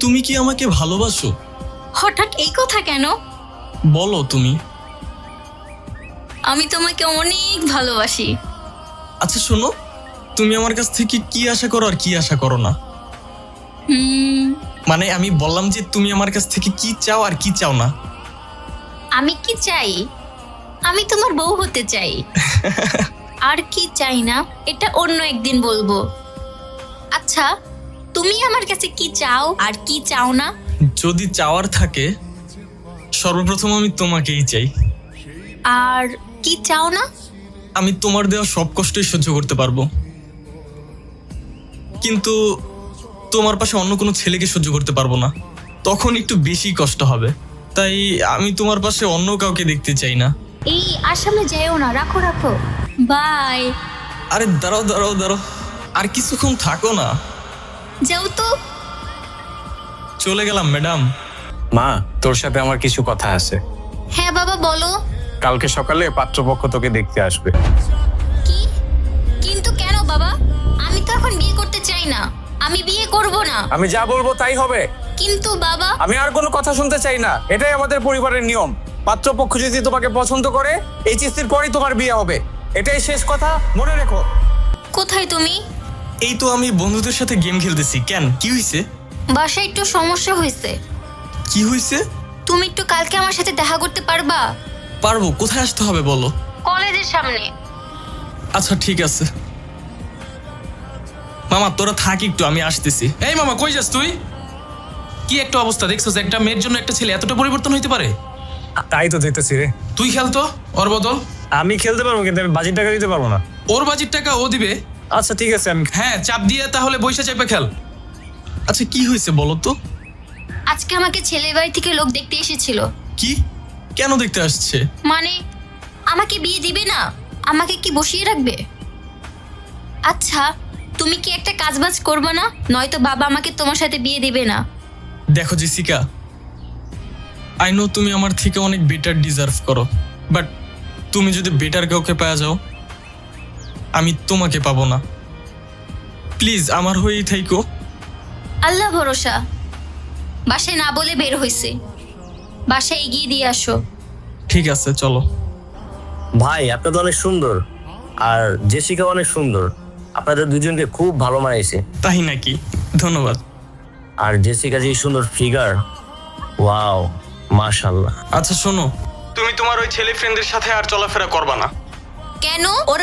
তুমি কি আমাকে ভালোবাসো? হঠাৎ এই কথা কেন? বলো তুমি। আমি তোমাকে অনেক ভালোবাসি। আচ্ছা শোনো, তুমি আমার কাছ থেকে কি আশা করো আর কি আশা করো না? মানে আমি বললাম যে তুমি আমার কাছ থেকে কি চাও আর কি চাও না। আমি কি চাই? আমি তোমার বউ হতে চাই। আর কি চাই না এটা অন্য একদিন বলবো। আচ্ছা, তুমি আমার কাছে কি চাও আর কি চাও না? যদি চাওয়ার থাকে, সর্বপ্রথম আমি তোমাকেই চাই। আর কি চাও না? আমি তোমার দেওয়া সব কষ্টই সহ্য করতে পারবো, কিন্তু তোমার পাশে অন্য কোনো ছেলেকে সহ্য করতে পারবো না। তখন একটু বেশি কষ্ট হবে। তাই আমি তোমার পাশে অন্য কাউকে দেখতে চাই না। এই আসামে যাইও না, রাখো রাখো। বাই। আরে দাঁড়াও দাঁড়াও দাঁড়াও, আর কিছুক্ষণ থাকো না। যাও তো। চলে গেলাম ম্যাডাম। মা, তোর সাথে আমার কিছু কথা আছে। হ্যাঁ বাবা বলো। কালকে সকালে পাত্রপক্ষ তোকে দেখতে আসবে। কি? কিন্তু কেন বাবা? আমি তো এখন বিয়ে করতে চাই না। আমি বিয়ে করব না। আমি যা বলবো তাই হবে। কিন্তু বাবা। আমি আর কোনো কথা শুনতে চাই না। এটাই আমাদের পরিবারের নিয়ম। পাত্রপক্ষ যদি তোমাকে পছন্দ করে, এইচএসসির পরেই তোমার বিয়ে হবে। এটাই শেষ কথা, মনে রেখো। কোথায় তুমি? এই তো আমি বন্ধুদের সাথে গেম খেলতেছি। কেন, কি হয়েছে? বাসায় একটু সমস্যা হয়েছে। কি হয়েছে? তুমি একটু কালকে আমার সাথে দেখা করতে পারবা? পারবো। কোথায় আসতে হবে বলো? কলেজের সামনে। আচ্ছা ঠিক আছে মামা, তোরা থাক একটু, আমি আসতেছি। এই মামা, কই যাস তুই? কি একটা অবস্থা দেখছস? একটা মেয়ের জন্য একটা ছেলে এতটা পরিবর্তন হইতে পারে? তাই তো দেখতেছি রে। তুই খেল তো ওর বদল। আমি খেলতে পারবো, কিন্তু আমি বাজির টাকা দিতে পারবো না। ওর বাজির টাকা ও দিবে। আচ্ছা ঠিক আছে, আমি হ্যাঁ, চাপ দিয়ে তাহলে বৈশা চাপে খেল। আচ্ছা কি হয়েছে বলো তো? আজকে আমাকে ছেলের বাড়ি থেকে লোক দেখতে এসেছিল। কি? কেন দেখতে আসছে? মানে আমাকে বিয়ে দিবে না? আমাকে কি বসিয়ে রাখবে? আচ্ছা, তুমি কি একটা কাজবাজ করবে না? নয়তো বাবা আমাকে তোমার সাথে বিয়ে দিবে না। দেখো জেসিকা, আই নো তুমি আমার থেকে অনেক বেটার ডিজার্ভ করো, বাট তুমি যদি বেটার কাউকে পাওয়া যাও, আমি তোমাকে পাবো না। প্লিজ আমার হয়েই থাইকো। আল্লাহ ভরসা। বাসায় না বলে বের হইছে। বাসায় এগিয়ে দিয়ে আসো। ঠিক আছে চলো। ভাই, আপনি তো অনেক সুন্দর, আর জেসিকা অনেক সুন্দর। আপনাদের দুজনকে খুব ভালো মানাইছে। তাই নাকি? ধন্যবাদ। আর জেসিকা যে সুন্দর ফিগার, ওয়াও, মাশাআল্লাহ। আচ্ছা শোনো, তুমি তোমার ওই ছেলে ফ্রেন্ডদের সাথে আর চলাফেরা করবা না। কেন? ওরা